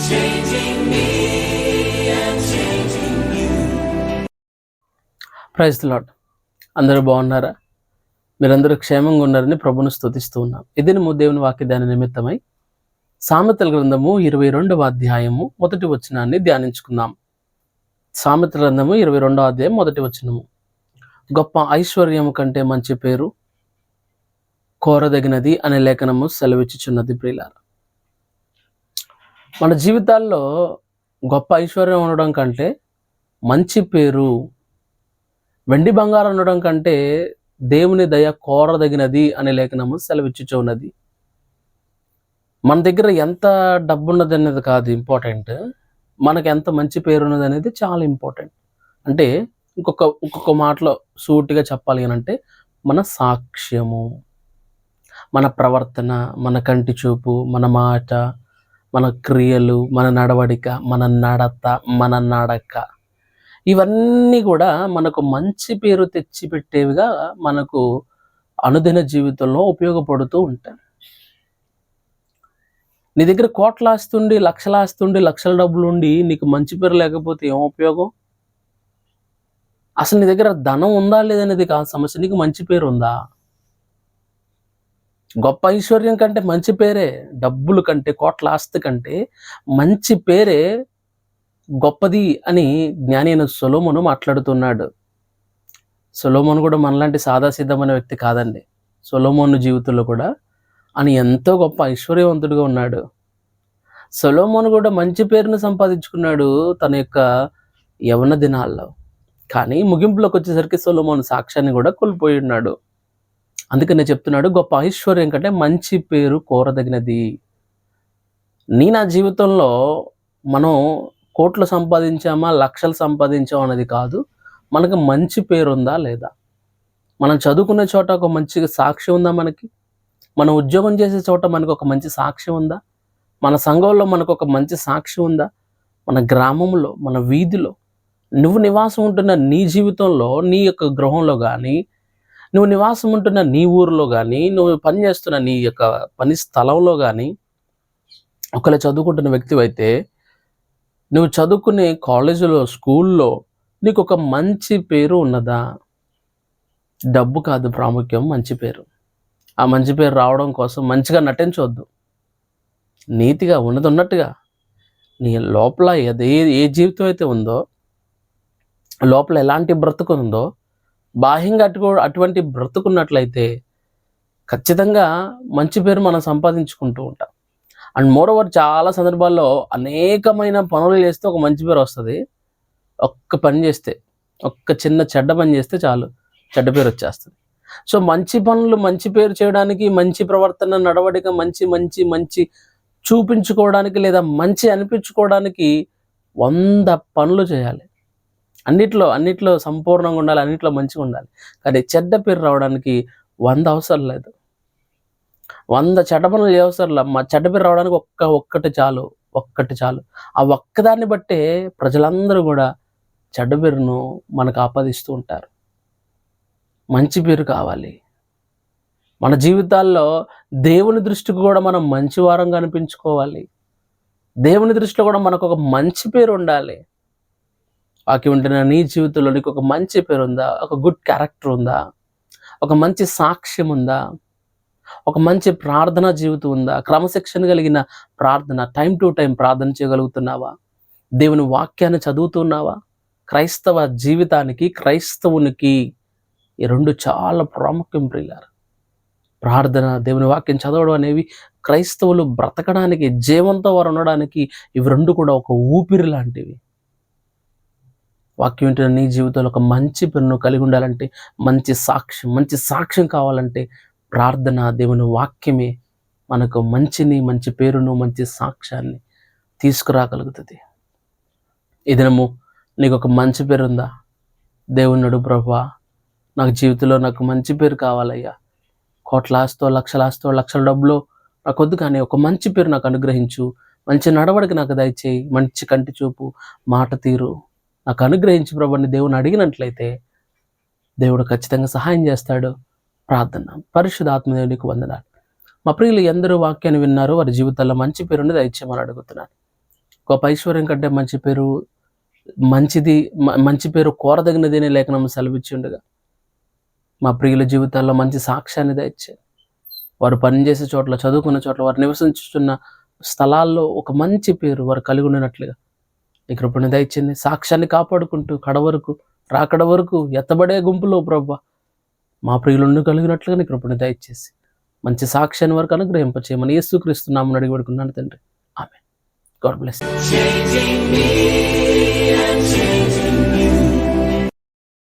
Praise the lord. అందరూ బాగున్నారా? మీరందరూ క్షేమంగా ఉన్నారని ప్రభును స్తుతిస్తూ ఉన్నాం. ఇది దేవుని వాక్యదాని నిమిత్తమై సామెతల గ్రంథము 22వ అధ్యాయము 1వ వచనాన్ని ధ్యానించుకుందాం. సామెతల గ్రంథము 22వ అధ్యాయం 1వ వచనము. గొప్ప ఐశ్వర్యము కంటే మంచి పేరు కోరదగినది అనే లేఖనము సెలవిచ్చుచున్నది. ప్రియులారా, మన జీవితాల్లో గొప్ప ఐశ్వర్యం ఉండడం కంటే మంచి పేరు, వెండి బంగారం ఉండడం కంటే దేవుని దయ కోరదగినది అనే లేఖనము సెలవిచ్చుచున్నది. మన దగ్గర ఎంత డబ్బు ఉన్నది అనేది కాదు ఇంపార్టెంట్, మనకు ఎంత మంచి పేరు ఉన్నది అనేది చాలా ఇంపార్టెంట్. అంటే ఇంకొక మాటలో సూటిగా చెప్పాలి అని అంటే, మన సాక్ష్యము, మన ప్రవర్తన, మన కంటి చూపు, మన మాట, మన క్రియలు, మన నడవడిక, మన నడత, మన నడక, ఇవన్నీ కూడా మనకు మంచి పేరు తెచ్చిపెట్టేవిగా మనకు అనుదిన జీవితంలో ఉపయోగపడుతూ ఉంటాయి. నీ దగ్గర కోట్ల ఆస్తుండి, లక్షల ఆస్తుండి, లక్షల డబ్బులు ఉండి నీకు మంచి పేరు లేకపోతే ఏం ఉపయోగం? అసలు నీ దగ్గర ధనం ఉందా లేదనేది కాదు సమస్య, నీకు మంచి పేరు ఉందా? గొప్ప ఐశ్వర్యం కంటే మంచి పేరే, డబ్బుల కంటే, కోట్ల ఆస్తి కంటే మంచి పేరే గొప్పది అని జ్ఞాని అయిన సొలొమోను మాట్లాడుతున్నాడు. సొలొమోను కూడా మనలాంటి సాదాసిద్ధమైన వ్యక్తి కాదండి. సొలొమోను జీవితంలో కూడా అని ఎంతో గొప్ప ఐశ్వర్యవంతుడిగా ఉన్నాడు. సొలొమోను కూడా మంచి పేరును సంపాదించుకున్నాడు తన యొక్క యవ్వన దినాల్లో. కానీ ముగింపులోకి వచ్చేసరికి సొలొమోను సాక్ష్యాన్ని కూడా కోల్పోయి ఉన్నాడు. అందుకనే చెప్తున్నాడు, గొప్ప ఐశ్వర్యం కంటే మంచి పేరు కోరదగినది. నా జీవితంలో మనం కోట్లు సంపాదించామా, లక్షలు సంపాదించామా అనేది కాదు, మనకు మంచి పేరు ఉందా లేదా? మనం చదువుకునే చోట ఒక మంచి సాక్ష్యం ఉందా మనకి? మనం ఉద్యోగం చేసే చోట మనకు ఒక మంచి సాక్ష్యం ఉందా? మన సంఘంలో మనకు ఒక మంచి సాక్ష్యం ఉందా? మన గ్రామంలో, మన వీధిలో, నువ్వు నివాసం ఉంటున్న నీ జీవితంలో, నీ యొక్క గృహంలో కానీ, నువ్వు నివాసం ఉంటున్న నీ ఊరిలో కానీ, నువ్వు పనిచేస్తున్న నీ యొక్క పని స్థలంలో కానీ, ఒకవేళ చదువుకుంటున్న వ్యక్తి అయితే నువ్వు చదువుకునే కాలేజీలో, స్కూల్లో నీకు ఒక మంచి పేరు ఉన్నదా? డబ్బు కాదు ప్రాముఖ్యం, మంచి పేరు. ఆ మంచి పేరు రావడం కోసం మంచిగా నటించవద్దు. నీతిగా ఉన్నది ఉన్నట్టుగా నీ లోపల ఏ జీవితం అయితే ఉందో, లోపల ఎలాంటి బ్రతుకు ఉందో, బాహ్యంగా అటువంటి బ్రతుకున్నట్లయితే ఖచ్చితంగా మంచి పేరు మనం సంపాదించుకుంటూ ఉంటాం. అండ్ మోరోవర్ చాలా సందర్భాల్లో అనేకమైన పనులు చేస్తే ఒక మంచి పేరు వస్తుంది. ఒక్క పని చేస్తే, ఒక్క చిన్న చెడ్డ పని చేస్తే చాలు, చెడ్డ పేరు వచ్చేస్తుంది. సో మంచి పనులు, మంచి పేరు చేయడానికి, మంచి ప్రవర్తన, నడవడిక, మంచి మంచి మంచి చూపించుకోవడానికి లేదా మంచి అనిపించుకోవడానికి 100 పనులు చేయాలి. అన్నిట్లో సంపూర్ణంగా ఉండాలి, అన్నిట్లో మంచిగా ఉండాలి. కానీ చెడ్డ పేరు రావడానికి 100 అవసరం లేదు, 100 చెడ్డ పనులు చేయవసరంలా. మా చెడ్డ పేరు రావడానికి ఒక్కటి చాలు. ఆ ఒక్కదాన్ని బట్టే ప్రజలందరూ కూడా చెడ్డ పేరును మనకు ఆపాదిస్తూ ఉంటారు. మంచి పేరు కావాలి. మన జీవితాల్లో దేవుని దృష్టికి కూడా మనం మంచి వారంగా అనిపించుకోవాలి. దేవుని దృష్టిలో కూడా మనకు ఒక మంచి పేరు ఉండాలి. వాక్యం ఉంటున్న నీ జీవితంలో నీకు ఒక మంచి పేరు ఉందా? ఒక గుడ్ క్యారెక్టర్ ఉందా? ఒక మంచి సాక్ష్యం ఉందా? ఒక మంచి ప్రార్థనా జీవితం ఉందా? క్రమశిక్షణ కలిగిన ప్రార్థన, టైం టు టైం ప్రార్థన చేయగలుగుతున్నావా? దేవుని వాక్యాన్ని చదువుతున్నావా? క్రైస్తవ జీవితానికి, క్రైస్తవునికి ఈ 2 చాలా ప్రాముఖ్యం ప్రియులారా. ప్రార్థన, దేవుని వాక్యం చదవడం అనేవి క్రైస్తవులు బ్రతకడానికి, జీవంతో వారు ఉండడానికి ఇవి 2 కూడా ఒక ఊపిరి లాంటివి. వాక్యం ఏంటంటే నీ జీవితంలో ఒక మంచి పేరును కలిగి ఉండాలంటే, మంచి సాక్ష్యం కావాలంటే ప్రార్థన, దేవుని వాక్యమే మనకు మంచి పేరును, మంచి సాక్ష్యాన్ని తీసుకురాగలుగుతుంది. ఈ దినము నీకు ఒక మంచి పేరు ఉందా? దేవుని అడుగు, ప్రభువా నాకు జీవితంలో నాకు మంచి పేరు కావాలయ్యా. కోట్ల ఆస్తో, లక్షల ఆస్తో, లక్షల డబ్బులో నాకు వద్దు, కానీ ఒక మంచి పేరు నాకు అనుగ్రహించు. మంచి నడవడికి నాకు దయచేయి. మంచి కంటి చూపు, మాట తీరు నాకు అనుగ్రహించి ప్రభుని దేవుని అడిగినట్లయితే దేవుడు ఖచ్చితంగా సహాయం చేస్తాడు. ప్రార్థన. పరిశుద్ధ ఆత్మదేవునికి వందనాలు. మా ప్రియులు ఎందరూ వాక్యాన్ని విన్నారు, వారి జీవితాల్లో మంచి పేరుని దయచేయమని అడుగుతున్నాను. గొప్ప ఐశ్వర్యం కంటే మంచి పేరు మంచిది, మంచి పేరు కోరదగినది అనే లేఖనం సెలవిచ్చుండగా మా ప్రియుల జీవితాల్లో మంచి సాక్ష్యాన్ని దయచేయండి. వారు పనిచేసే చోట్ల, చదువుకున్న చోట్ల, వారు నివసించుతున్న స్థలాల్లో ఒక మంచి పేరు వారు కలిగి ఉండినట్లుగా ఈ కృపను దయచేయండి. సాక్ష్యాన్ని కాపాడుకుంటూ కడవరకు, రాకడ వరకు ఎత్తబడే గుంపులో ప్రభువా మా ప్రియులను కలిగినట్లుగా నీ కృపను దయచేసి మంచి సాక్ష్యాన్ని వరకు అనుగ్రహింపచేయమని యేసుక్రీస్తు నామమున అడిగి వేడుకున్నాను తండ్రి. ఆమేన్. God bless you.